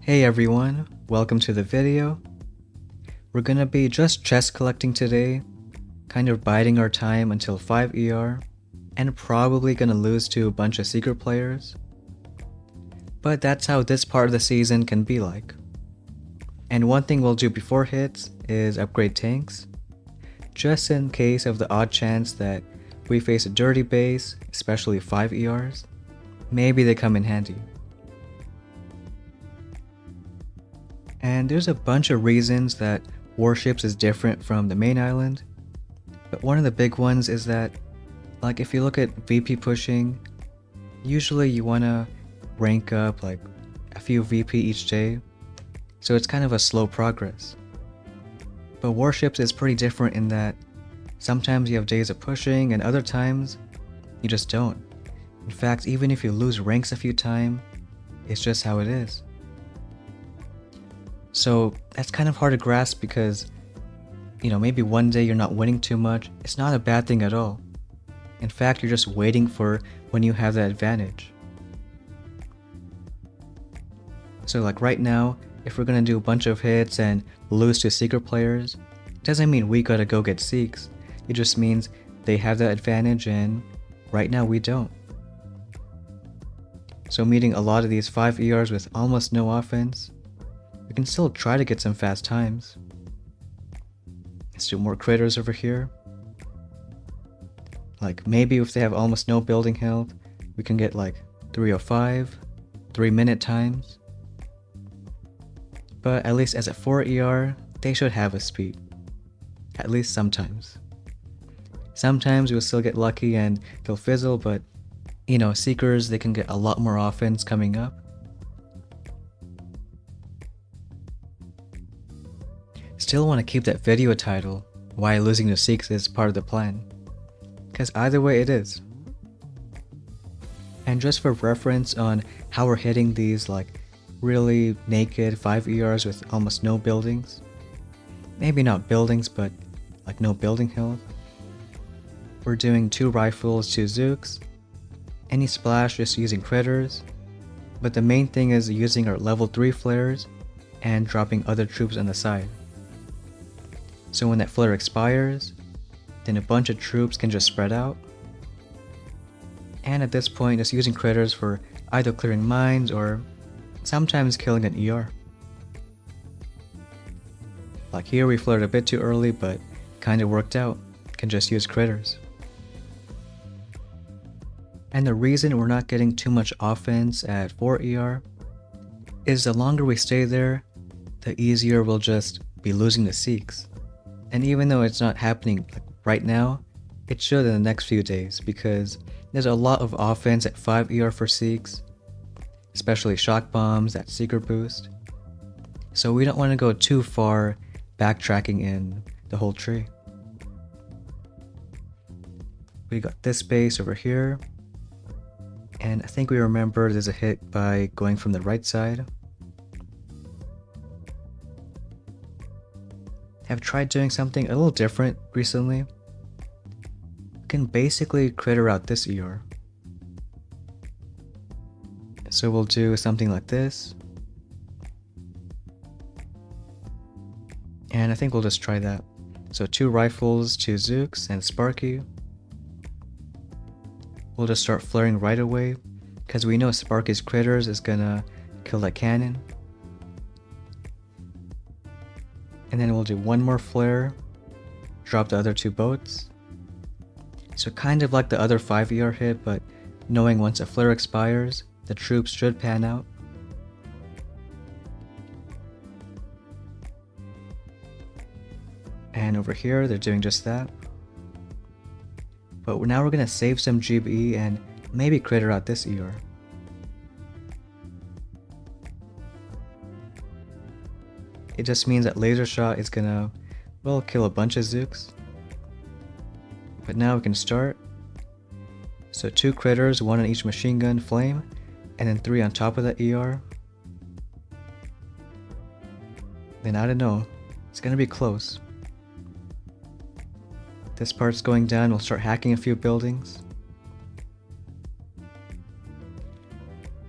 Hey everyone, welcome to the video. We're gonna be just chest collecting today, kind of biding our time until 5 ER, and probably gonna lose to a bunch of secret players. But that's how this part of the season can be like. And one thing we'll do before hits is upgrade tanks, just in case of the odd chance that we face a dirty base, especially 5 ERs, maybe they come in handy. And there's a bunch of reasons that Warships is different from the main island, but one of the big ones is that, like, if you look at VP pushing, usually you want to rank up like a few VP each day, so it's kind of a slow progress. But Warships is pretty different in that sometimes you have days of pushing and other times you just don't. In fact, even if you lose ranks a few times, it's just how it is. So that's kind of hard to grasp because, maybe one day you're not winning too much. It's not a bad thing at all. In fact, you're just waiting for when you have that advantage. So like right now, if we're gonna do a bunch of hits and lose to secret players, it doesn't mean we gotta go get Seeks. It just means they have that advantage and right now we don't. So meeting a lot of these 5 ERs with almost no offense, we can still try to get some fast times. Let's do more critters over here. Like maybe if they have almost no building health, we can get like 305, 3-minute times. But at least as a 4 ER, they should have a speed. At least sometimes. Sometimes we'll still get lucky and they'll fizzle, but Seekers, they can get a lot more offense coming up. Still want to keep that video title, why losing to Seeks is part of the plan. Because either way it is. And just for reference on how we're hitting these like really naked 5 ERs with almost no buildings. Maybe not buildings, but like no building health. We're doing 2 rifles, 2 Zooks. Any splash just using critters. But the main thing is using our level 3 flares and dropping other troops on the side. So when that flare expires, then a bunch of troops can just spread out. And at this point, just using critters for either clearing mines or sometimes killing an ER. Like here we flared a bit too early, but kinda worked out. Can just use critters. And the reason we're not getting too much offense at 4 ER is the longer we stay there, the easier we'll just be losing the Seeks. And even though it's not happening like right now, it should in the next few days because there's a lot of offense at 5 ER for Seeks, especially shock bombs, that secret boost. So we don't want to go too far backtracking in the whole tree. We got this base over here, and I think we remember there's a hit by going from the right side. Have tried doing something a little different recently. We can basically critter out this ER. So we'll do something like this. And I think we'll just try that. So 2 rifles, 2 Zooks, and Sparky. We'll just start flaring right away, because we know Sparky's critters is gonna kill that cannon. And then we'll do 1 more flare, drop the other 2 boats. So kind of like the other 5 ER hit, but knowing once a flare expires, the troops should pan out. And over here, they're doing just that. But now we're gonna save some GBE and maybe critter out this ER. It just means that laser shot is gonna, well, kill a bunch of Zooks. But now we can start. So 2 critters, 1 on each machine gun flame, and then 3 on top of that ER. Then I don't know, it's gonna be close. This part's going down, we'll start hacking a few buildings.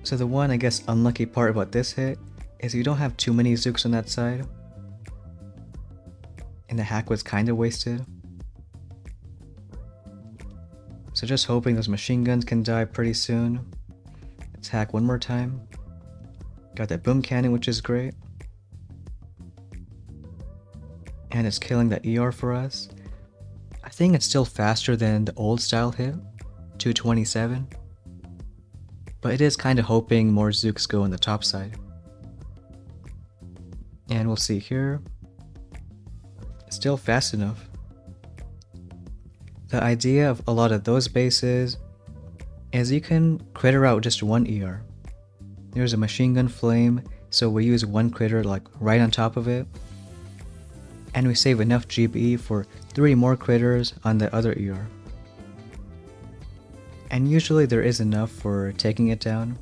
So the one, I guess, unlucky part about this hit is you don't have too many Zooks on that side, and the hack was kinda wasted. So just hoping those machine guns can die pretty soon. Let's hack one more time. Got that boom cannon, which is great. And it's killing that ER for us. I think it's still faster than the old style hit, 227. But it is kind of hoping more Zooks go on the top side. And we'll see here. It's still fast enough. The idea of a lot of those bases is you can critter out just one ER. There's a machine gun flame, so we use one critter like right on top of it. And we save enough GBE for 3 more critters on the other ER. And usually there is enough for taking it down.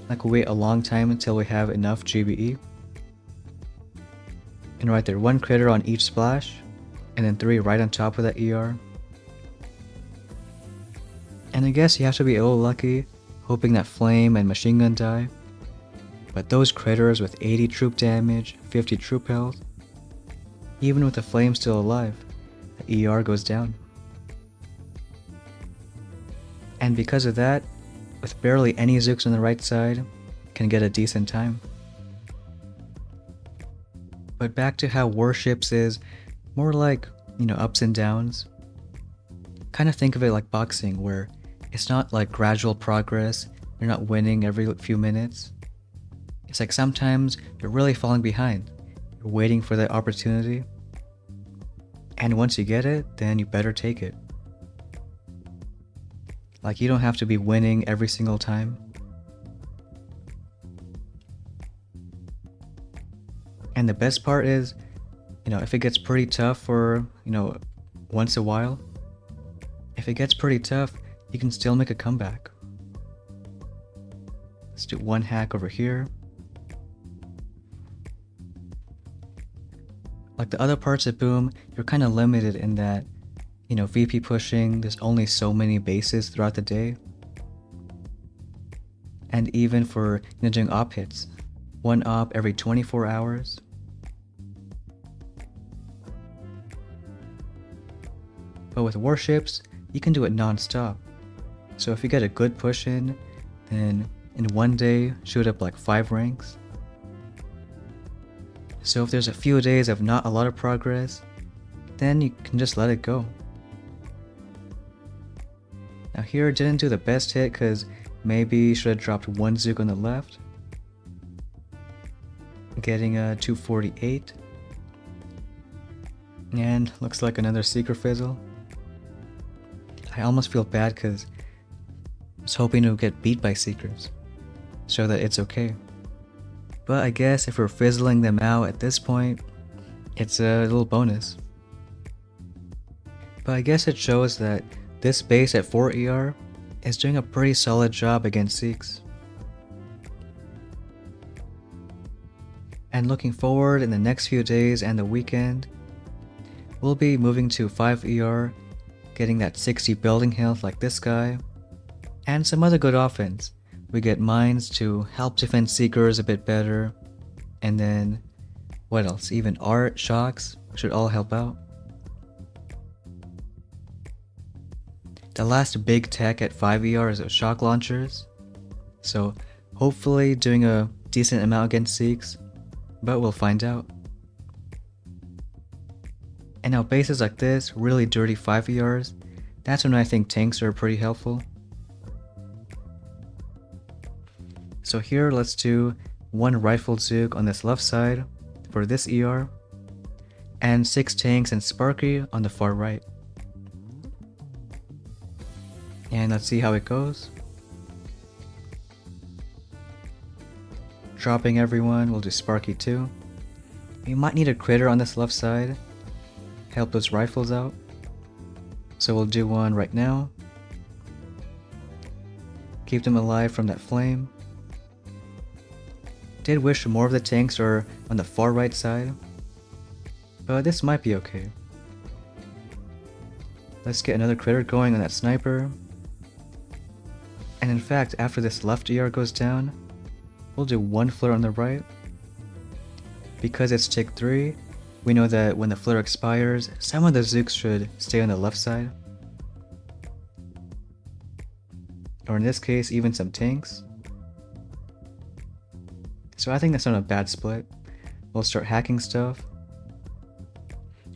Like we wait a long time until we have enough GBE. And right there, 1 critter on each splash, and then 3 right on top of that ER. And I guess you have to be a little lucky, hoping that flame and machine gun die. But those critters with 80 troop damage, 50 troop health, even with the flame still alive, the ER goes down. And because of that, with barely any Zooks on the right side, can get a decent time. But back to how Warships is more like, ups and downs. Kind of think of it like boxing, where it's not like gradual progress, you're not winning every few minutes. It's like sometimes you're really falling behind, you're waiting for the opportunity, and once you get it, then you better take it. Like you don't have to be winning every single time. And the best part is, if it gets pretty tough for, once a while, if it gets pretty tough, you can still make a comeback. Let's do one hack over here. Like the other parts of Boom, you're kind of limited in that, VP pushing, there's only so many bases throughout the day. And even for doing op hits, 1 op every 24 hours. But with Warships, you can do it non-stop. So if you get a good push in, then in one day, shoot up like 5 ranks. So if there's a few days of not a lot of progress, then you can just let it go. Now here didn't do the best hit because maybe should have dropped 1 Zook on the left. Getting a 248. And looks like another Seeker Fizzle. I almost feel bad because I was hoping to get beat by Seekers, so that it's okay. But I guess if we're fizzling them out at this point, it's a little bonus. But I guess it shows that this base at 4 ER is doing a pretty solid job against Seeks. And looking forward in the next few days and the weekend, we'll be moving to 5 ER, getting that 60 building health like this guy, and some other good offense. We get mines to help defend Seekers a bit better, and then, what else? Even art, shocks, should all help out. The last big tech at 5 ER is shock launchers, so hopefully doing a decent amount against Seeks, but we'll find out. And now bases like this, really dirty 5 ERs, that's when I think tanks are pretty helpful. So here let's do 1 rifled Zook on this left side for this ER, and 6 tanks and Sparky on the far right. And let's see how it goes. Dropping everyone, we'll do Sparky too. We might need a critter on this left side, help those rifles out. So we'll do one right now. Keep them alive from that flame. Did wish more of the tanks are on the far right side, but this might be okay. Let's get another critter going on that sniper. And in fact, after this left ER goes down, We'll do one flare on the right. Because it's tick 3, we know that when the flare expires, some of the Zooks should stay on the left side. Or in this case, even some tanks. So I think that's not a bad split. We'll start hacking stuff,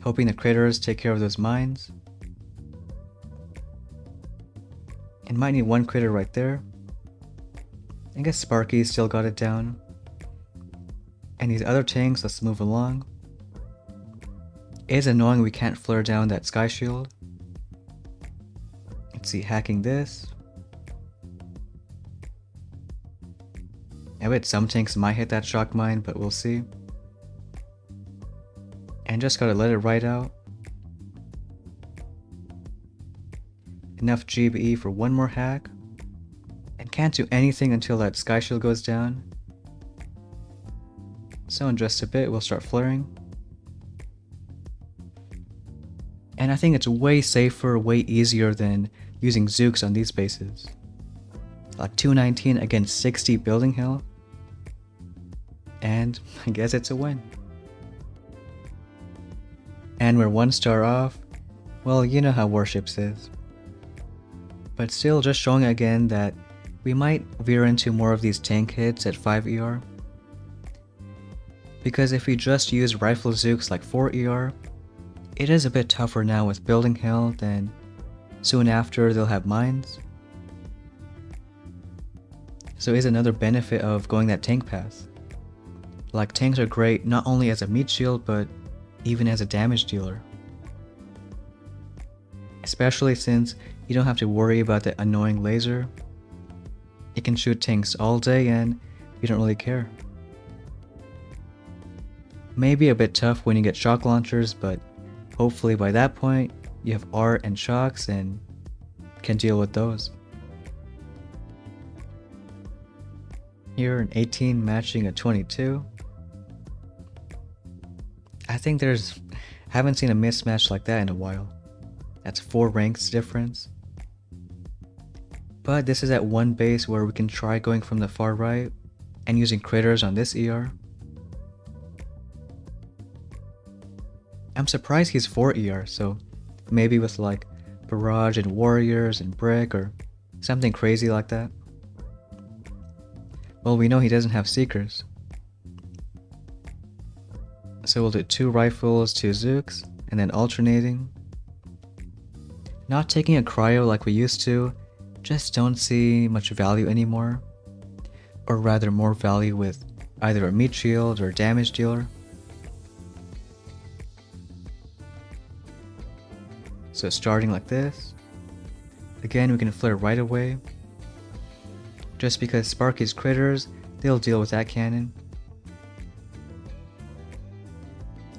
hoping the critters take care of those mines. And might need one critter right there. I guess Sparky's still got it down. And these other tanks, let's move along. It is annoying we can't flare down that sky shield. Let's see, hacking this. I bet some tanks might hit that shock mine, but we'll see. And just gotta let it ride out. Enough GBE for one more hack. And can't do anything until that sky shield goes down. So in just a bit we'll start flaring. And I think it's way safer, way easier than using Zooks on these bases. Like 219 against 60 building health. And I guess it's a win. And we're 1 star off. Well, you know how Warships is. But still, just showing again that we might veer into more of these tank hits at 5 ER. Because if we just use rifle Zooks like 4 ER, it is a bit tougher now with building health, and soon after they'll have mines. So is another benefit of going that tank path. Like, tanks are great not only as a meat shield, but even as a damage dealer. Especially since you don't have to worry about the annoying laser. It can shoot tanks all day and you don't really care. Maybe a bit tough when you get shock launchers, but hopefully by that point you have art and shocks and can deal with those. Here an 18 matching a 22. I think haven't seen a mismatch like that in a while. That's 4 ranks difference. But this is at one base where we can try going from the far right and using critters on this ER. I'm surprised he's 4 ER, so maybe with like barrage and warriors and brick or something crazy like that. Well, we know he doesn't have seekers. So we'll do 2 rifles, 2 Zooks, and then alternating. Not taking a cryo like we used to, just don't see much value anymore. Or rather more value with either a meat shield or a damage dealer. So starting like this. Again, we can flare right away. Just because Sparky's critters, they'll deal with that cannon.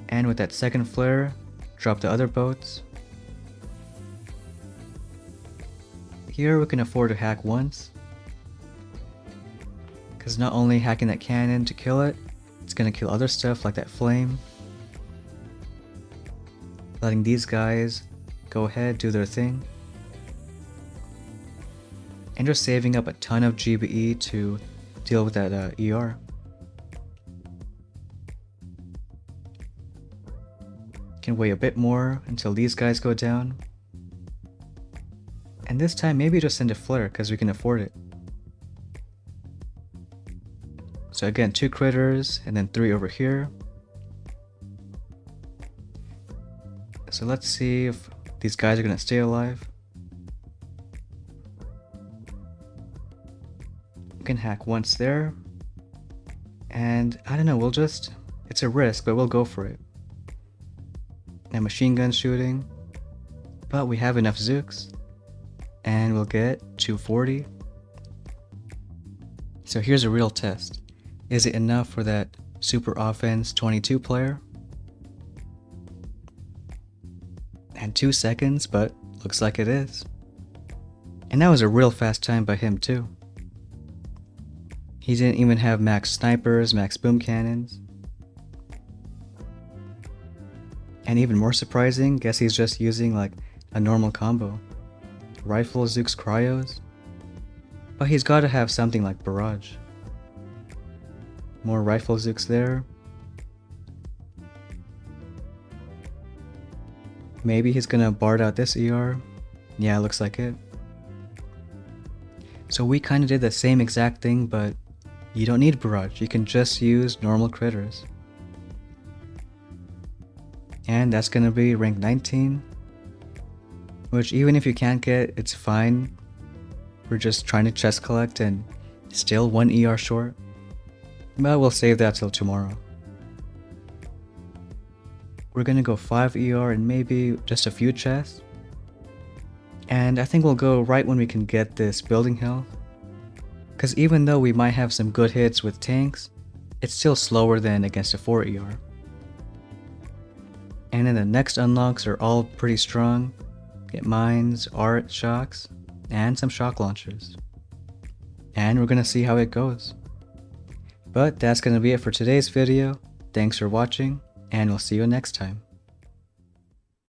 And with that second flare, drop the other boats. Here we can afford to hack once. Because not only hacking that cannon to kill it, it's going to kill other stuff like that flame. Letting these guys go ahead, do their thing. And just saving up a ton of GBE to deal with that ER. Can wait a bit more until these guys go down. And this time maybe just send a flare because we can afford it. So again, 2 critters and then 3 over here. So let's see if these guys are going to stay alive. We can hack once there. And I don't know, it's a risk, but we'll go for it. And machine gun shooting. But we have enough Zooks. And we'll get 240. So here's a real test. Is it enough for that super offense 22 player? And 2 seconds, but looks like it is. And that was a real fast time by him too. He didn't even have max snipers, max boom cannons. And even more surprising, guess he's just using like a normal combo. Rifle, Zooks, cryos. But he's gotta have something like barrage. More rifle zooks there. Maybe he's gonna bard out this ER. Yeah, looks like it. So we kinda did the same exact thing, but you don't need barrage, you can just use normal critters. And that's gonna be rank 19. Which even if you can't get, it's fine. We're just trying to chest collect and still 1 ER short. But we'll save that till tomorrow. We're gonna go 5 ER and maybe just a few chests. And I think we'll go right when we can get this building health. Cause even though we might have some good hits with tanks, it's still slower than against a 4 ER. And then the next unlocks are all pretty strong. Get mines, art, shocks, and some shock launchers. And we're gonna see how it goes. But that's gonna be it for today's video. Thanks for watching, and we'll see you next time.